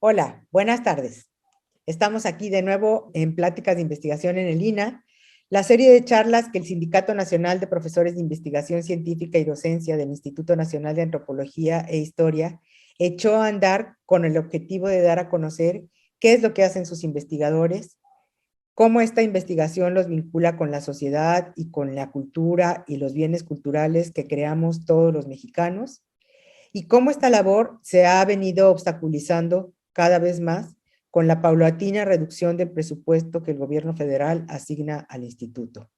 Hola, buenas tardes. Estamos aquí de nuevo en Pláticas de Investigación en el INA, la serie de charlas que el Sindicato Nacional de Profesores de Investigación Científica y Docencia del Instituto Nacional de Antropología e Historia echó a andar con el objetivo de dar a conocer qué es lo que hacen sus investigadores, cómo esta investigación los vincula con la sociedad y con la cultura y los bienes culturales que creamos todos los mexicanos, y cómo esta labor se ha venido obstaculizando cada vez más con la paulatina reducción del presupuesto que el gobierno federal asigna al instituto.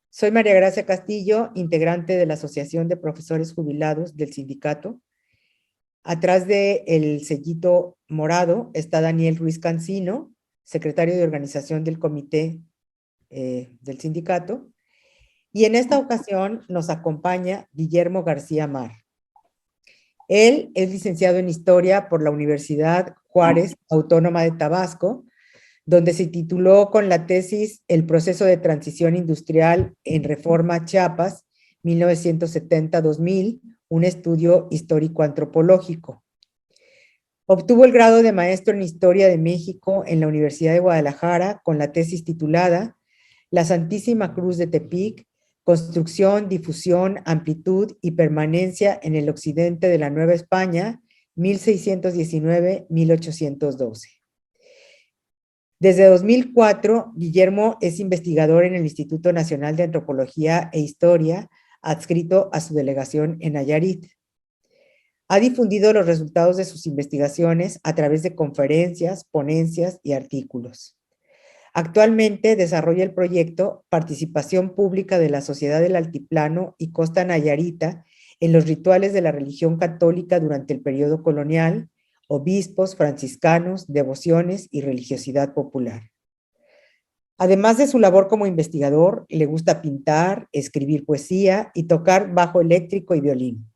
Soy María Gracia Castillo, integrante de la Asociación de Profesores Jubilados del sindicato. Atrás del sellito morado está Daniel Ruiz Cancino, secretario de organización del comité del sindicato. Y en esta ocasión nos acompaña Guillermo García Mar. Él es licenciado en Historia por la Universidad Juárez Autónoma de Tabasco, donde se tituló con la tesis El proceso de transición industrial en Reforma Chiapas, 1970-2000, un estudio histórico-antropológico. Obtuvo el grado de maestro en Historia de México en la Universidad de Guadalajara con la tesis titulada La Santísima Cruz de Tepic, construcción, difusión, amplitud y permanencia en el occidente de la Nueva España, 1619-1812. Desde 2004, Guillermo es investigador en el Instituto Nacional de Antropología e Historia, adscrito a su delegación en Nayarit. Ha difundido los resultados de sus investigaciones a través de conferencias, ponencias y artículos. Actualmente desarrolla el proyecto Participación Pública de la Sociedad del Altiplano y Costa Nayarita en los rituales de la religión católica durante el periodo colonial, obispos, franciscanos, devociones y religiosidad popular. Además de su labor como investigador, le gusta pintar, escribir poesía y tocar bajo eléctrico y violín.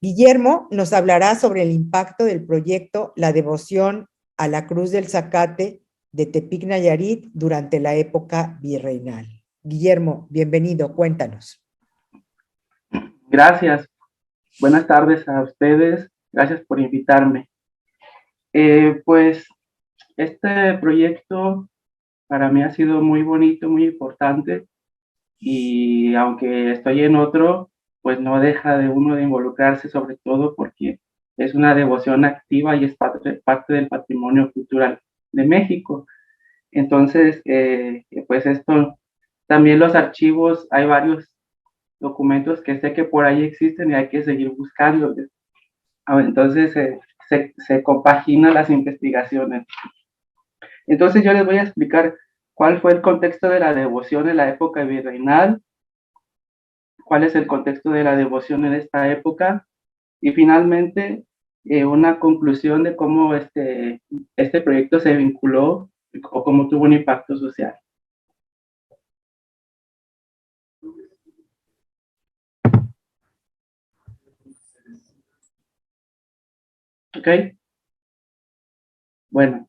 Guillermo nos hablará sobre el impacto del proyecto La Devoción a la Cruz del Zacate de Tepic Nayarit durante la época virreinal. Guillermo, bienvenido, cuéntanos. Gracias. Buenas tardes a ustedes. Gracias por invitarme. Pues este proyecto para mí ha sido muy bonito, muy importante, y aunque estoy en otro, pues no deja de uno de involucrarse, sobre todo porque es una devoción activa y es parte del patrimonio cultural de México. Entonces, pues esto, también los archivos, hay varios documentos que sé que por ahí existen y hay que seguir buscándolos. Entonces se compagina las investigaciones. Entonces yo les voy a explicar cuál fue el contexto de la devoción en la época virreinal, cuál es el contexto de la devoción en esta época, y finalmente una conclusión de cómo este proyecto se vinculó o cómo tuvo un impacto social. ¿Ok? Bueno.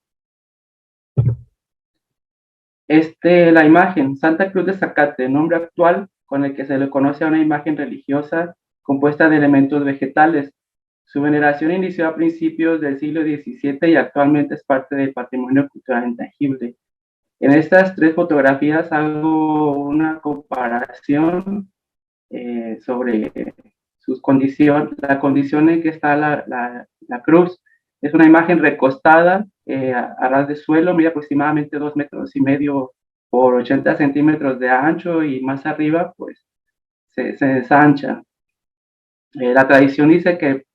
La imagen, Santa Cruz de Zacate, nombre actual con el que se le conoce a una imagen religiosa compuesta de elementos vegetales. Su veneración inició a principios del siglo XVII y actualmente es parte del patrimonio cultural intangible. En estas tres fotografías hago una comparación sobre sus condiciones, la condición en que está la cruz. Es una imagen recostada a ras de suelo, mide aproximadamente 2,5 metros por 80 centímetros de ancho, y más arriba pues se ensancha. La tradición dice que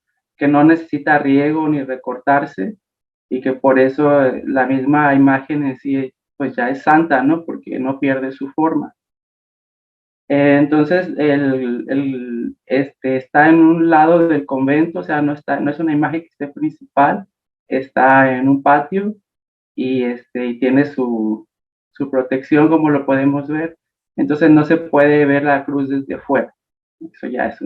no necesita riego ni recortarse, y que por eso la misma imagen en sí pues ya es santa, ¿no? Porque no pierde su forma. Entonces, está en un lado del convento, o sea, no es una imagen que esté principal, está en un patio, y tiene su protección, como lo podemos ver. Entonces no se puede ver la cruz desde fuera. Eso ya es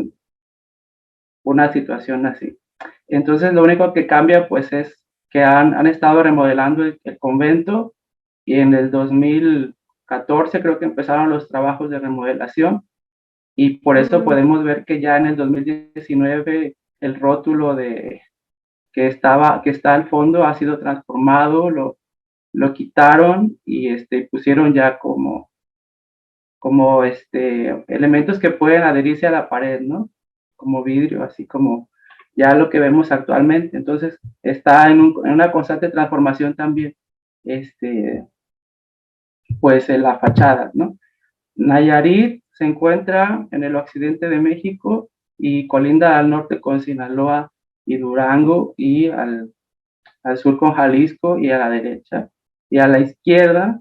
una situación así. Entonces lo único que cambia pues es que han estado remodelando el convento, y en el 2014 creo que empezaron los trabajos de remodelación, y por eso podemos ver que ya en el 2019 el rótulo que que está al fondo ha sido transformado, lo quitaron y pusieron ya como elementos que pueden adherirse a la pared, ¿no? Como vidrio, así como ya lo que vemos actualmente. Entonces, está en una constante transformación también, pues en la fachada, ¿no? Nayarit se encuentra en el occidente de México y colinda al norte con Sinaloa y Durango y al sur con Jalisco y a la derecha. Y a la izquierda,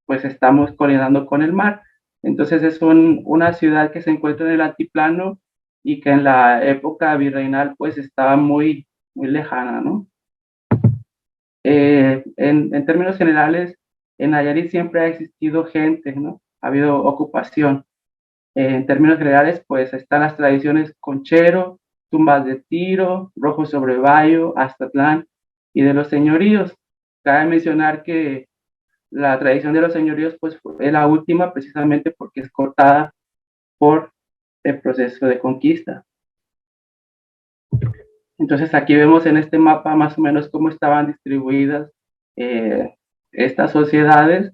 pues estamos colindando con el mar. Entonces es una ciudad que se encuentra en el altiplano y que en la época virreinal pues estaba muy, muy lejana, ¿no? En términos generales, en Nayarit siempre ha existido gente, ¿no? Ha habido ocupación. En términos generales, pues están las tradiciones conchero, tumbas de tiro, rojo sobre bayo, Aztatlán y de los señoríos. Cabe mencionar que la tradición de los señoríos pues es la última precisamente porque es cortada por el proceso de conquista. Entonces aquí vemos en este mapa más o menos cómo estaban distribuidas estas sociedades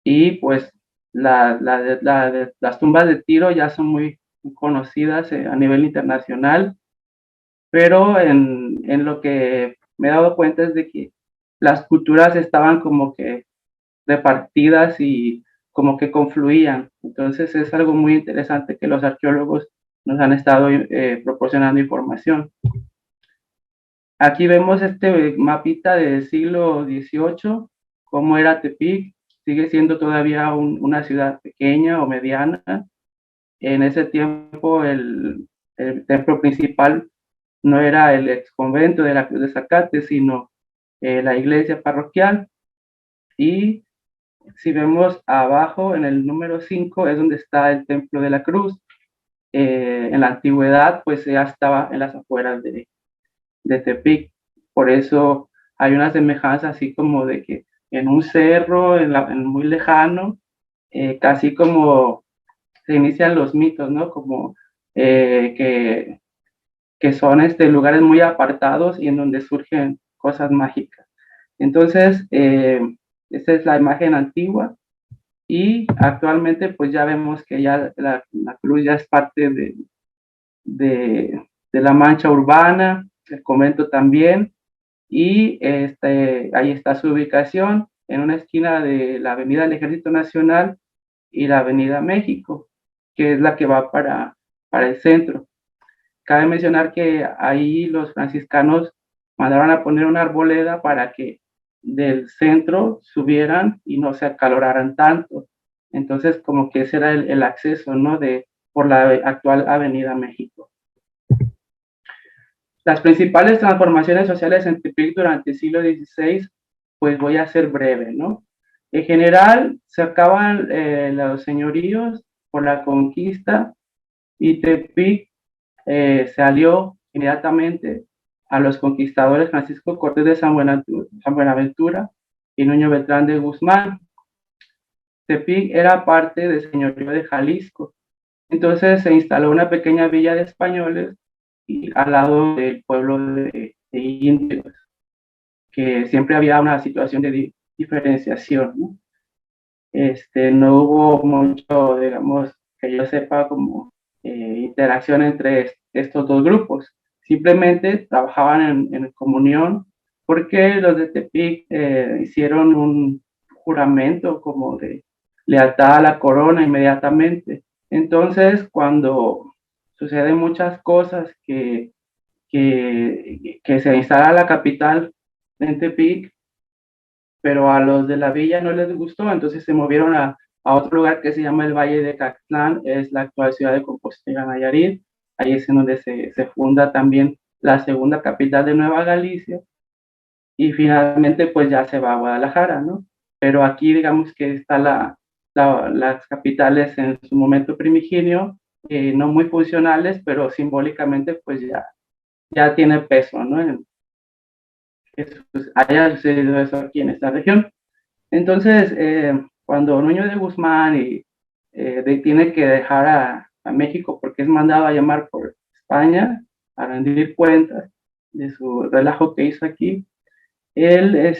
y pues las tumbas de tiro ya son muy conocidas a nivel internacional, pero en lo que me he dado cuenta es de que las culturas estaban como que repartidas y como que confluían. Entonces es algo muy interesante que los arqueólogos nos han estado proporcionando información. Aquí vemos este mapita del siglo XVIII, cómo era Tepic, sigue siendo todavía una ciudad pequeña o mediana. En ese tiempo el templo principal no era el ex convento de la Cruz de Zacate, sino la iglesia parroquial. Y si vemos abajo en el número 5 es donde está el templo de la Cruz. En la antigüedad pues ya estaba en las afueras de Tepic. Por eso hay una semejanza así como de que en un cerro, en muy lejano, casi como se inician los mitos, ¿no? Como que son lugares muy apartados y en donde surgen cosas mágicas. Entonces, esta es la imagen antigua y actualmente pues ya vemos que ya la cruz ya es parte de la mancha urbana, el convento también, y ahí está su ubicación en una esquina de la Avenida del Ejército Nacional y la Avenida México, que es la que va para el centro. Cabe mencionar que ahí los franciscanos mandaron a poner una arboleda para que del centro subieran y no se acaloraran tanto. Entonces, como que ese era el acceso, ¿no? Por la actual Avenida México. Las principales transformaciones sociales en Tepic durante el siglo XVI, pues voy a ser breve, ¿no? En general, se acaban los señoríos por la conquista y Tepic se alió inmediatamente a los conquistadores Francisco Cortés de San Buenaventura y Nuño Beltrán de Guzmán. Tepic era parte del señorío de Jalisco. Entonces se instaló una pequeña villa de españoles y al lado del pueblo de indios, que siempre había una situación de diferenciación, ¿no? No hubo mucho, digamos, que yo sepa, como interacción entre estos dos grupos. Simplemente trabajaban en comunión porque los de Tepic hicieron un juramento como de lealtad a la corona inmediatamente. Entonces, cuando suceden muchas cosas que se instala la capital en Tepic, pero a los de la villa no les gustó, entonces se movieron a otro lugar que se llama el Valle de Caxlán, es la actual ciudad de Compostela, Nayarit. Ahí es en donde se funda también la segunda capital de Nueva Galicia y finalmente pues ya se va a Guadalajara, ¿no? Pero aquí digamos que está las capitales en su momento primigenio, no muy funcionales, pero simbólicamente pues ya tiene peso, ¿no? Haya sucedido eso aquí en esta región. Entonces, cuando Nuño de Guzmán tiene que dejar a México porque es mandado a llamar por España a rendir cuentas, de su relajo que hizo aquí. Él,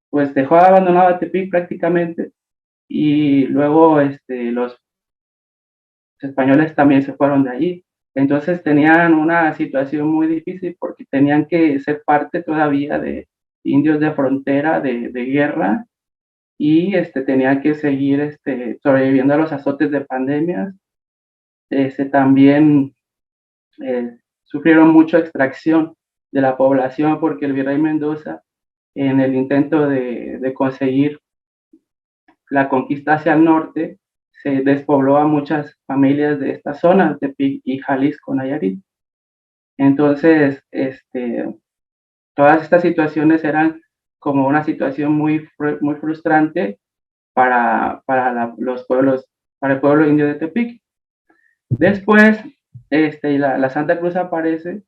pues dejó abandonado a Tepic prácticamente, y luego los españoles también se fueron de allí. Entonces tenían una situación muy difícil porque tenían que ser parte todavía de indios de frontera, de guerra, y tenían que seguir sobreviviendo a los azotes de pandemias. También sufrieron mucha extracción de la población porque el virrey Mendoza, en el intento de conseguir la conquista hacia el norte, se despobló a muchas familias de estas zonas, de Tepic y Jalisco, Nayarit. Entonces, todas estas situaciones eran como una situación muy frustrante los pueblos, para el pueblo indio de Tepic. Después, la Santa Cruz aparece,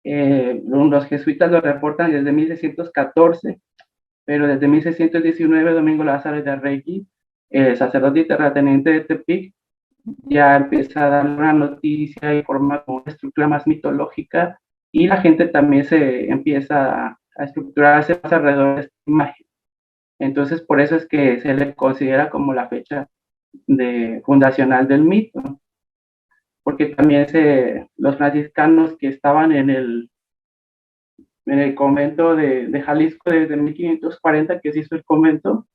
los jesuitas lo reportan desde 1614, pero desde 1619, Domingo Lázaro de Arregui, el sacerdote y terrateniente de Tepic, ya empieza a dar una noticia y forma una estructura más mitológica, y la gente también se empieza a estructurarse más alrededor de esta imagen. Entonces, por eso es que se le considera como la fecha fundacional del mito, porque también los franciscanos que estaban en el convento de Jalisco desde 1540, que se hizo el convento,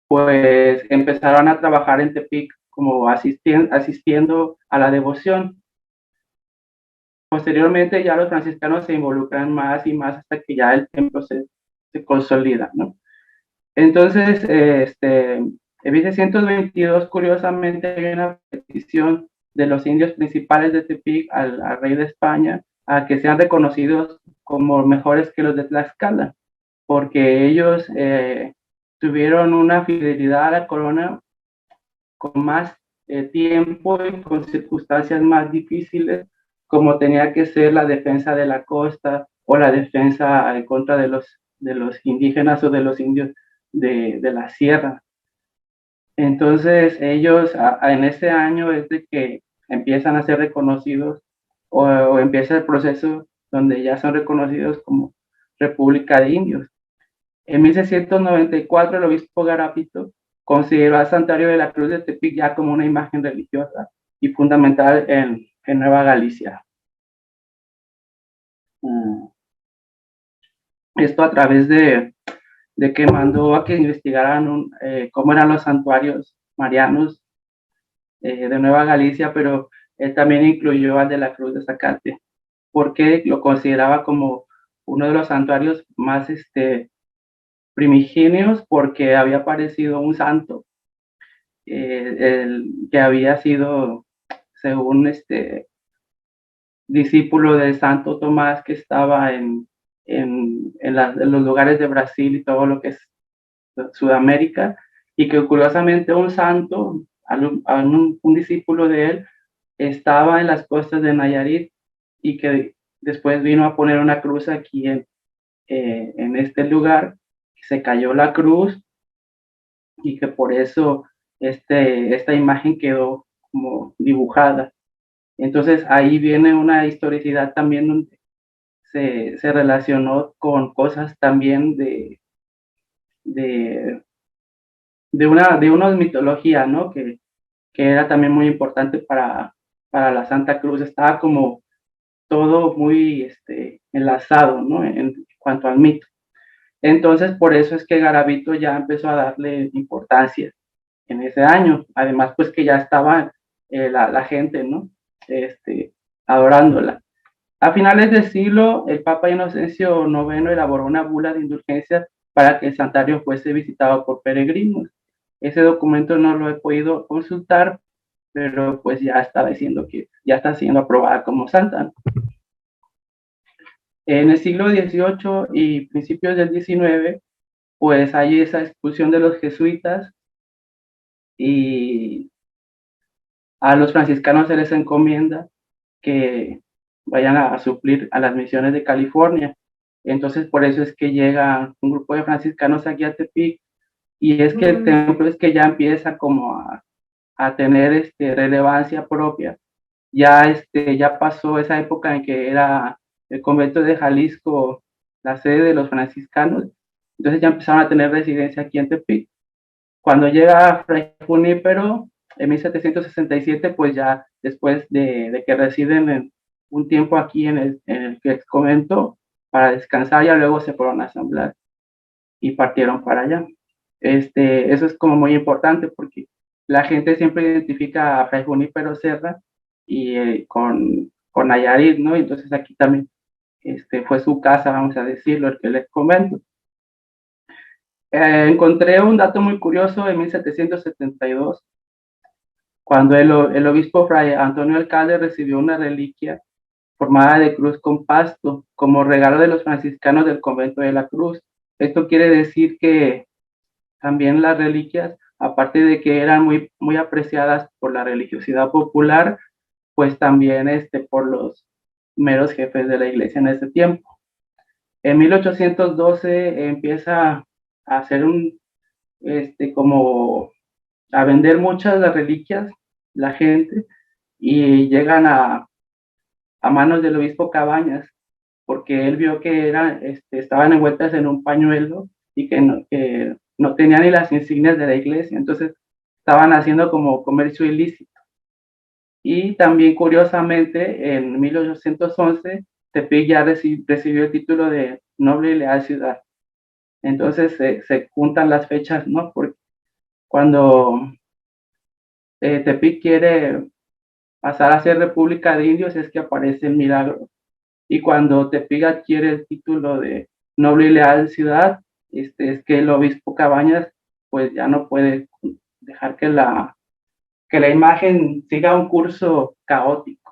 pues empezaron a trabajar en Tepic como asistiendo a la devoción. Posteriormente ya los franciscanos se involucran más y más hasta que ya el templo se consolida, ¿no? Entonces, en 1622, curiosamente, hay una petición de los indios principales de Tepic al rey de España a que sean reconocidos como mejores que los de Tlaxcala, porque ellos tuvieron una fidelidad a la corona con más tiempo y con circunstancias más difíciles, como tenía que ser la defensa de la costa o la defensa en contra de los indígenas o de los indios de la sierra. Entonces ellos en ese año es de que empiezan a ser reconocidos, o empieza el proceso donde ya son reconocidos como República de Indios. En 1694 el obispo Garapito consideró al Santuario de la Cruz de Tepic ya como una imagen religiosa y fundamental en Nueva Galicia. Esto a través de que mandó a que investigaran cómo eran los santuarios marianos de Nueva Galicia, pero él también incluyó al de la Cruz de Zacate, porque lo consideraba como uno de los santuarios más primigenios, porque había aparecido un santo que había sido, según discípulo del Santo Tomás, que estaba en los lugares de Brasil y todo lo que es Sudamérica, y que curiosamente un santo, un discípulo de él, estaba en las costas de Nayarit, y que después vino a poner una cruz aquí en este lugar, se cayó la cruz, y que por eso esta imagen quedó como dibujada. Entonces ahí viene una historicidad también donde se relacionó con cosas también de una mitología, ¿no? Que era también muy importante para la Santa Cruz. Estaba como todo muy enlazado, ¿no? En cuanto al mito. Entonces, por eso es que Garavito ya empezó a darle importancia en ese año. Además, pues que ya estaba la gente, ¿no? Adorándola. A finales del siglo, el Papa Inocencio IX elaboró una bula de indulgencia para que el santuario fuese visitado por peregrinos. Ese documento no lo he podido consultar, pero pues ya está diciendo que ya está siendo aprobada como santa. En el siglo XVIII y principios del XIX, pues hay esa expulsión de los jesuitas, y a los franciscanos se les encomienda que vayan a suplir a las misiones de California. Entonces, por eso es que llega un grupo de franciscanos aquí a Tepic, y es que el templo es que ya empieza como a tener relevancia propia, ya pasó esa época en que era el convento de Jalisco la sede de los franciscanos, entonces ya empezaron a tener residencia aquí en Tepic. Cuando llega Fray Junípero en 1767, pues ya después de que residen un tiempo aquí en el ex convento para descansar, ya luego se fueron a asamblear y partieron para allá. Eso es como muy importante porque la gente siempre identifica a Fray Junípero Serra y con Nayarit, ¿no? Entonces aquí también fue su casa, vamos a decirlo, el ex convento. Encontré un dato muy curioso en 1772, cuando el obispo Fray Antonio Alcalde recibió una reliquia formada de cruz con pasto como regalo de los franciscanos del convento de la Cruz. Esto quiere decir que también las reliquias, aparte de que eran muy, muy apreciadas por la religiosidad popular, pues también por los meros jefes de la iglesia en ese tiempo. En 1812 empieza a hacer como a vender muchas de las reliquias la gente y llegan a manos del obispo Cabañas, porque él vio que estaban envueltas en un pañuelo y que no tenían ni las insignias de la iglesia, entonces estaban haciendo como comercio ilícito. Y también curiosamente en 1811 Tepic ya recibió el título de noble y leal ciudad. Entonces se juntan las fechas, ¿no? Porque cuando Tepic quiere pasar a ser República de Indios es que aparece el milagro. Y cuando Tepic adquiere el título de noble y leal ciudad, es que el obispo Cabañas pues ya no puede dejar que la imagen siga un curso caótico.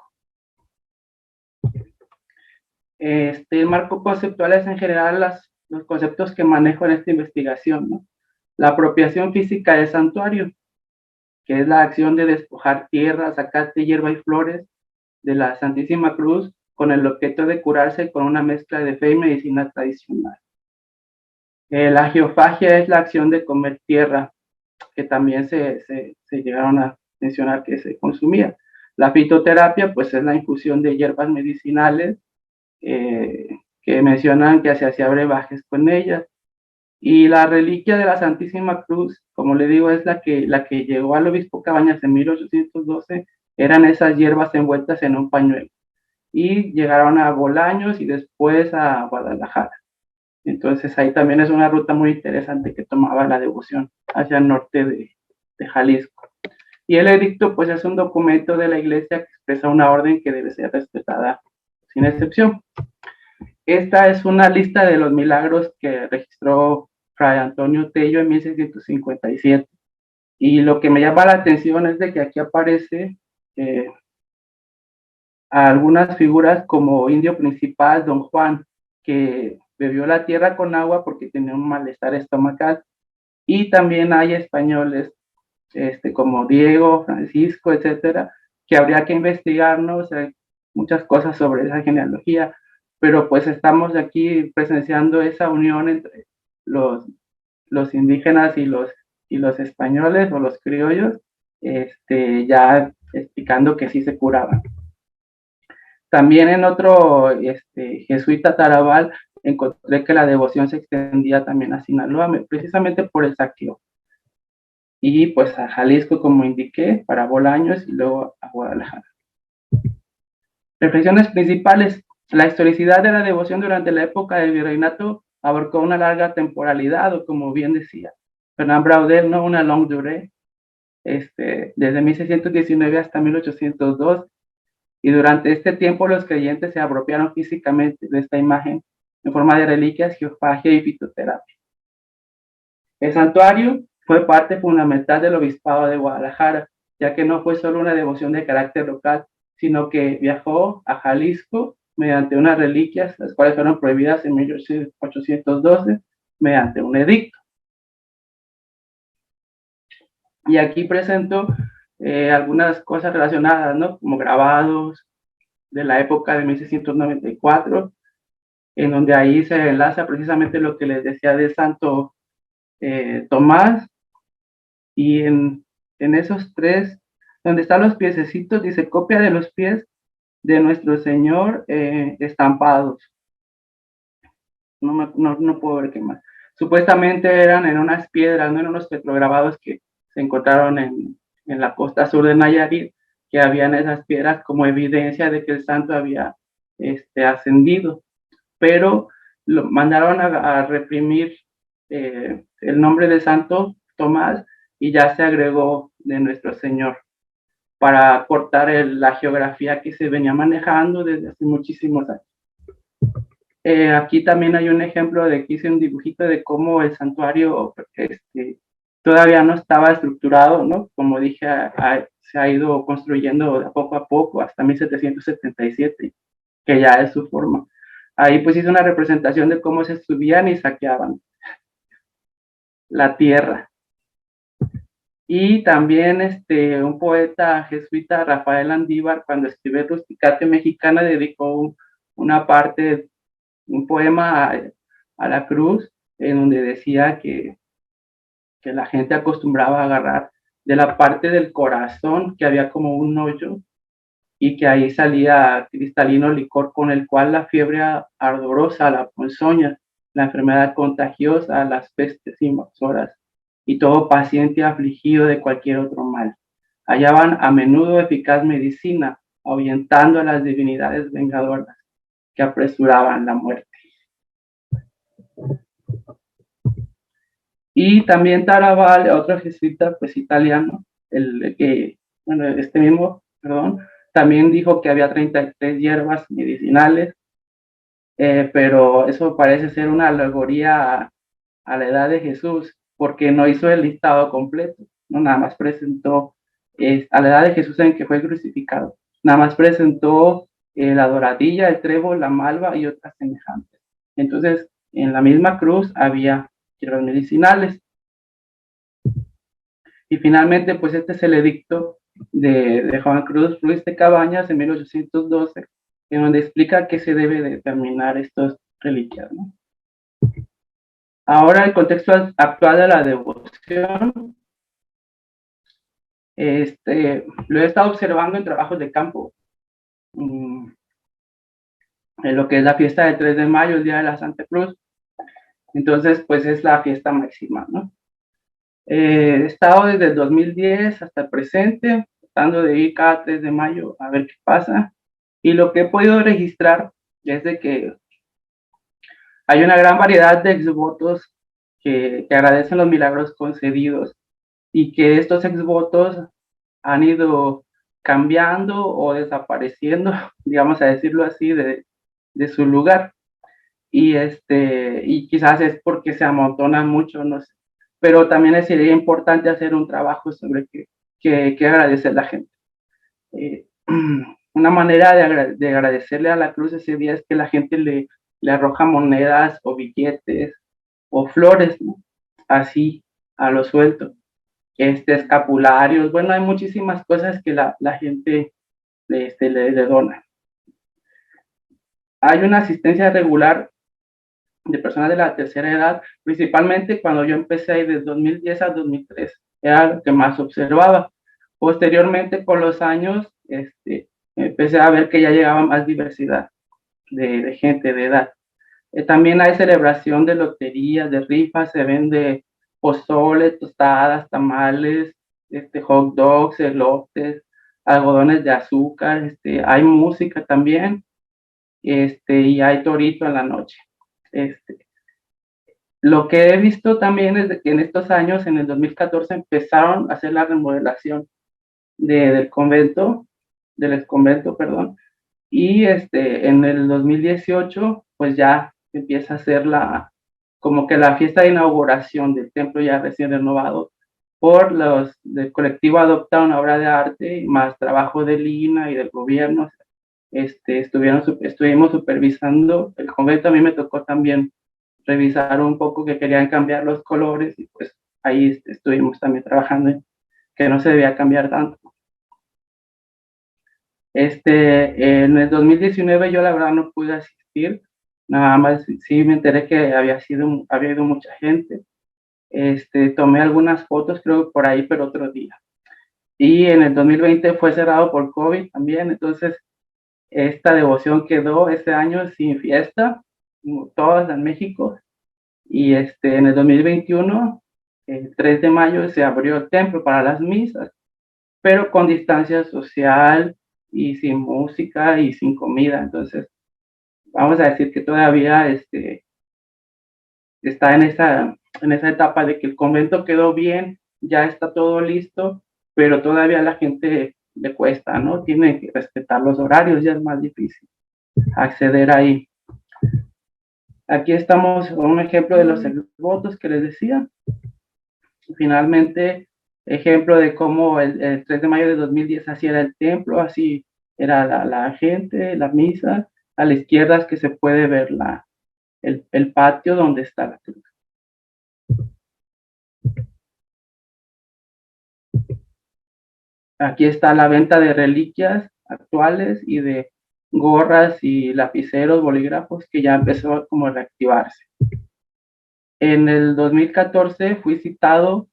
El marco conceptual es en general los conceptos que manejo en esta investigación, ¿no? La apropiación física del santuario, que es la acción de despojar tierra, zacate, hierba y flores de la Santísima Cruz con el objeto de curarse con una mezcla de fe y medicina tradicional. La geofagia es la acción de comer tierra, que también se llegaron a mencionar que se consumía. La fitoterapia, pues es la infusión de hierbas medicinales, que mencionan que se hacía brebajes con ellas. Y la reliquia de la Santísima Cruz, como le digo, es la que llegó al obispo Cabañas en 1812, eran esas hierbas envueltas en un pañuelo. Y llegaron a Bolaños y después a Guadalajara. Entonces ahí también es una ruta muy interesante que tomaba la devoción hacia el norte de Jalisco. Y el edicto pues es un documento de la iglesia que expresa una orden que debe ser respetada sin excepción. Esta es una lista de los milagros que registró Fray Antonio Tello en 1657. Y lo que me llama la atención es de que aquí aparece algunas figuras como indio principal, don Juan, que bebió la tierra con agua porque tenía un malestar estomacal. Y también hay españoles como Diego, Francisco, etcétera, que habría que investigarnos muchas cosas sobre esa genealogía, pero pues estamos aquí presenciando esa unión entre los indígenas y los españoles o los criollos, ya explicando que sí se curaban. También en otro jesuita Tarabal encontré que la devoción se extendía también a Sinaloa, precisamente por el saqueo. Y pues a Jalisco, como indiqué, para Bolaños y luego a Guadalajara. Reflexiones principales. La historicidad de la devoción durante la época del virreinato abarcó una larga temporalidad, o como bien decía Fernand Braudel, ¿no? Una longue durée, desde 1619 hasta 1802, y durante este tiempo los creyentes se apropiaron físicamente de esta imagen en forma de reliquias, geofagia y fitoterapia. El santuario fue parte fundamental del obispado de Guadalajara, ya que no fue solo una devoción de carácter local, sino que viajó a Jalisco mediante unas reliquias, las cuales fueron prohibidas en 1812 mediante un edicto. Y aquí presento algunas cosas relacionadas, ¿no? Como grabados de la época de 1694, en donde ahí se enlaza precisamente lo que les decía de Santo Tomás, y en esos tres donde están los piececitos, dice copia de los pies de nuestro Señor estampados. No puedo ver qué más. Supuestamente eran en unas piedras, no en unos petrograbados que se encontraron en la costa sur de Nayarit, que habían esas piedras como evidencia de que el santo había ascendido. Pero lo mandaron a reprimir el nombre de Santo Tomás y ya se agregó de nuestro Señor para cortar la geografía que se venía manejando desde hace muchísimos años. Aquí también hay un ejemplo de que hice un dibujito de cómo el santuario todavía no estaba estructurado, ¿no? Como dije, se ha ido construyendo de poco a poco hasta 1777, que ya es su forma. Ahí pues hice una representación de cómo se subían y saqueaban la tierra. Y también un poeta jesuita, Rafael Andívar, cuando escribió Rusticate Mexicana, dedicó una parte, un poema a la cruz, en donde decía que la gente acostumbraba a agarrar de la parte del corazón, que había como un hoyo, y que ahí salía cristalino licor con el cual la fiebre ardorosa, la ponzoña, la enfermedad contagiosa, las pestes invasoras y todo paciente afligido de cualquier otro mal. Hallaban a menudo eficaz medicina, ahuyentando a las divinidades vengadoras que apresuraban la muerte. Y también Tarabal, otro jesuita pues italiano, también dijo que había 33 hierbas medicinales, pero eso parece ser una alegoría a la edad de Jesús, porque no hizo el listado completo, ¿no? Nada más presentó, a la edad de Jesús en que fue crucificado, nada más presentó la doradilla, el trébol, la malva y otras semejantes. Entonces, en la misma cruz había hierbas medicinales. Y finalmente, pues este es el edicto de Juan Cruz Ruiz de Cabañas en 1812, en donde explica que se debe determinar estas reliquias, ¿no? Ahora, el contexto actual de la devoción, lo he estado observando en trabajos de campo, en lo que es la fiesta del 3 de mayo, el Día de la Santa Cruz. Entonces, pues es la fiesta máxima, ¿no? He estado desde el 2010 hasta el presente, tratando de ir cada 3 de mayo a ver qué pasa. Y lo que he podido registrar es de que hay una gran variedad de exvotos que agradecen los milagros concedidos y que estos exvotos han ido cambiando o desapareciendo, digamos a decirlo así, de su lugar. Y quizás es porque se amontonan mucho, no sé. Pero también sería importante hacer un trabajo sobre qué agradecer a la gente. Una manera de agradecerle a la cruz ese día es que la gente le arroja monedas o billetes o flores, ¿no? Así, a lo suelto. Escapularios, bueno, hay muchísimas cosas que la gente le dona. Hay una asistencia regular de personas de la tercera edad, principalmente cuando yo empecé ahí de 2010 a 2003, era lo que más observaba. Posteriormente, con los años, empecé a ver que ya llegaba más diversidad de gente de edad. También hay celebración de loterías, de rifas, se vende pozole, tostadas, tamales, hot dogs, elotes, algodones de azúcar, hay música también, y hay torito en la noche. Lo que he visto también es de que en estos años, en el 2014, empezaron a hacer la remodelación del exconvento, perdón, y en el 2018, pues ya empieza a ser como que la fiesta de inauguración del templo ya recién renovado por del colectivo Adopta una obra de arte, más trabajo del INA y del gobierno. Estuvimos supervisando el convento. A mí me tocó también revisar un poco que querían cambiar los colores y pues ahí estuvimos también trabajando en que no se debía cambiar tanto. En el 2019 yo la verdad no pude asistir, nada más sí me enteré que había ido mucha gente. Tomé algunas fotos creo por ahí, pero otro día. y en el 2020 fue cerrado por COVID también, entonces esta devoción quedó ese año sin fiesta, todas en México, y en el 2021, el 3 de mayo, se abrió el templo para las misas, pero con distancia social y sin música y sin comida. Entonces, vamos a decir que todavía está en esa etapa de que el convento quedó bien, ya está todo listo, pero todavía a la gente le cuesta, ¿no? Tiene que respetar los horarios, ya es más difícil acceder ahí. Aquí estamos con un ejemplo de los votos que les decía. Finalmente, ejemplo de cómo el 3 de mayo de 2010 así era el templo, así era la gente, la misa. A la izquierda es que se puede ver el patio donde está la cruz. Aquí está la venta de reliquias actuales y de gorras y lapiceros, bolígrafos, que ya empezó como a reactivarse. En el 2014 fui citado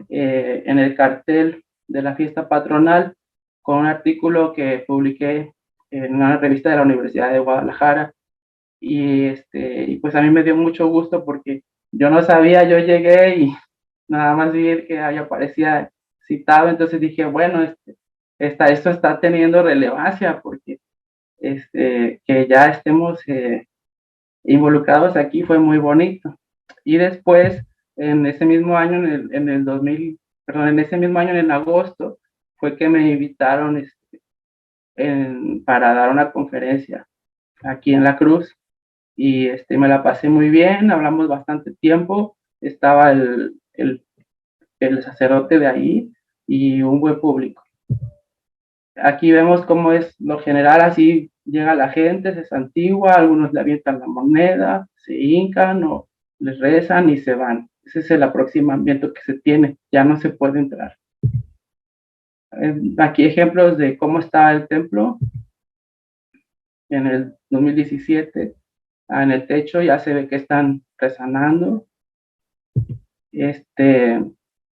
en el cartel de la fiesta patronal con un artículo que publiqué en una revista de la Universidad de Guadalajara, y pues a mí me dio mucho gusto porque yo no sabía, yo llegué y nada más vi que ahí aparecía citado, entonces dije, bueno, esto está teniendo relevancia porque que ya estemos involucrados aquí fue muy bonito. Y después, en ese mismo año, en ese mismo año, en agosto, fue que me invitaron para dar una conferencia aquí en La Cruz, y me la pasé muy bien, hablamos bastante tiempo, estaba el sacerdote de ahí y un buen público. Aquí vemos cómo es lo general, así llega la gente, se santigua, algunos le avientan la moneda, se hincan o les rezan y se van. Ese es el aproximamiento que se tiene, ya no se puede entrar. Aquí ejemplos de cómo está el templo en el 2017. En el techo ya se ve que están rezanando.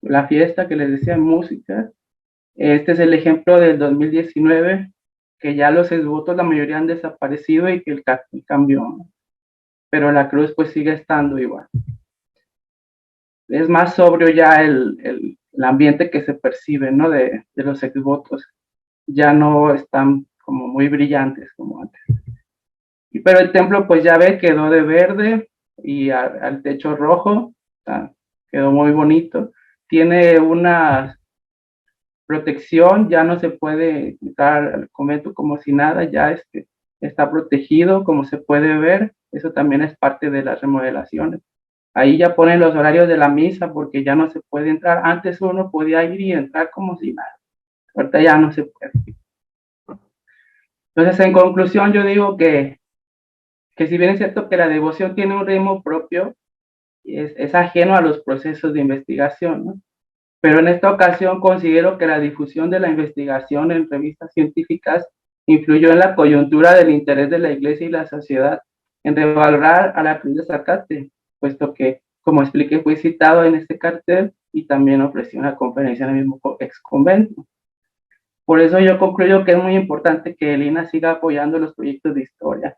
La fiesta que les decía, música. Este es el ejemplo del 2019, que ya los exvotos, la mayoría han desaparecido y que el cartel cambió, ¿no? Pero la cruz pues sigue estando igual. Es más sobrio ya el ambiente que se percibe, ¿no? De los exvotos. Ya no están como muy brillantes como antes. Pero el templo pues ya ve, quedó de verde y al techo rojo, quedó muy bonito. Tiene una protección, ya no se puede entrar al convento como si nada, ya está protegido, como se puede ver. Eso también es parte de las remodelaciones. Ahí ya ponen los horarios de la misa porque ya no se puede entrar. Antes uno podía ir y entrar como si nada. Ahorita ya no se puede. Entonces, en conclusión, yo digo que si bien es cierto que la devoción tiene un ritmo propio, es ajeno a los procesos de investigación, ¿no? Pero en esta ocasión considero que la difusión de la investigación en revistas científicas influyó en la coyuntura del interés de la Iglesia y la sociedad en revalorar a la cruz de Zacate, puesto que, como expliqué, fue citado en este cartel y también ofreció una conferencia en el mismo ex convento. Por eso yo concluyo que es muy importante que el INAH siga apoyando los proyectos de historia,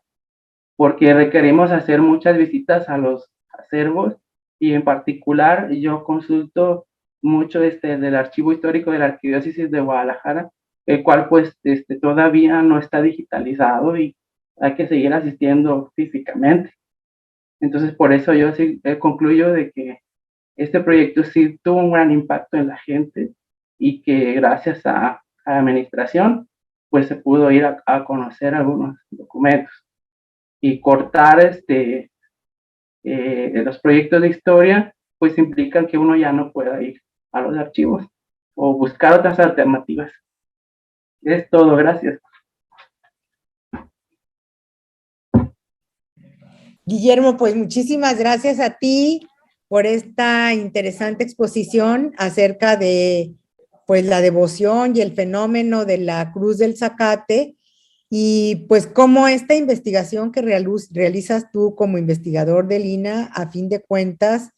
porque requerimos hacer muchas visitas a los acervos, y en particular yo consulto mucho del archivo histórico de la Arquidiócesis de Guadalajara, el cual pues todavía no está digitalizado y hay que seguir asistiendo físicamente. Entonces por eso yo sí concluyo de que este proyecto sí tuvo un gran impacto en la gente y que gracias a la administración pues se pudo ir a conocer algunos documentos y cortar los proyectos de historia, pues implican que uno ya no pueda ir a los archivos o buscar otras alternativas. Es todo, gracias. Guillermo, pues muchísimas gracias a ti por esta interesante exposición acerca de pues la devoción y el fenómeno de la Cruz del Zacate, y pues cómo esta investigación que realizas tú como investigador del INAH, a fin de cuentas,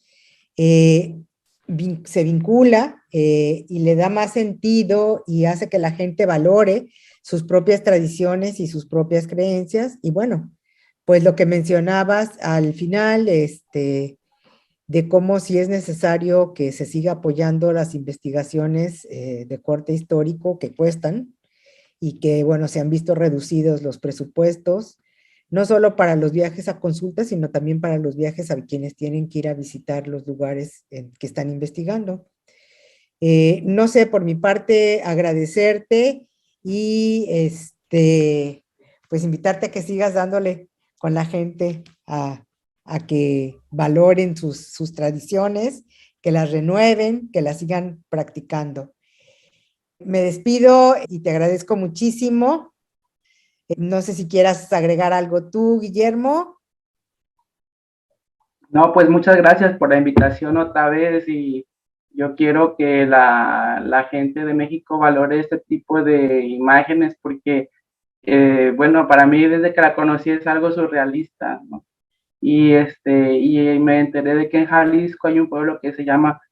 se vincula y le da más sentido y hace que la gente valore sus propias tradiciones y sus propias creencias. Y bueno, pues lo que mencionabas al final, de cómo si es necesario que se siga apoyando las investigaciones de corte histórico que cuestan y que, bueno, se han visto reducidos los presupuestos, no solo para los viajes a consulta, sino también para los viajes a quienes tienen que ir a visitar los lugares que están investigando. No sé, por mi parte, agradecerte y pues invitarte a que sigas dándole con la gente a que valoren sus tradiciones, que las renueven, que las sigan practicando. Me despido y te agradezco muchísimo. No sé si quieras agregar algo tú, Guillermo. No, pues muchas gracias por la invitación otra vez y yo quiero que la gente de México valore este tipo de imágenes porque, bueno, para mí desde que la conocí es algo surrealista, ¿no? Y me enteré de que en Jalisco hay un pueblo que se llama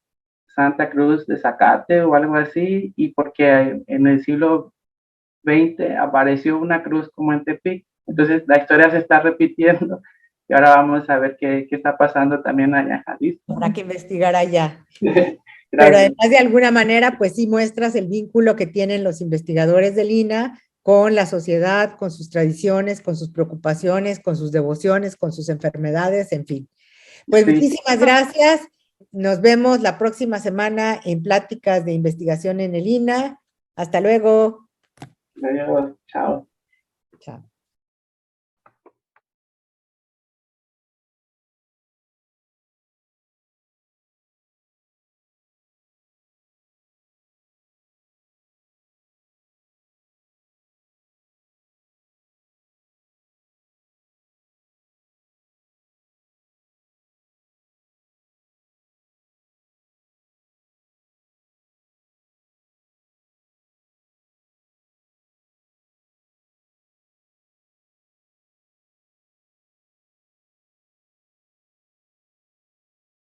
Santa Cruz de Zacate o algo así, y porque en el siglo XX apareció una cruz como en Tepic. Entonces la historia se está repitiendo y ahora vamos a ver qué está pasando también allá en Jalisco. Habrá que investigar allá. Pero Gracias. además de alguna manera, pues sí muestras el vínculo que tienen los investigadores del INAH con la sociedad, con sus tradiciones, con sus preocupaciones, con sus devociones, con sus enfermedades, en fin. Pues Sí, muchísimas gracias. Nos vemos la próxima semana en pláticas de investigación en el INAH. Hasta luego. adiós, chao. Chao.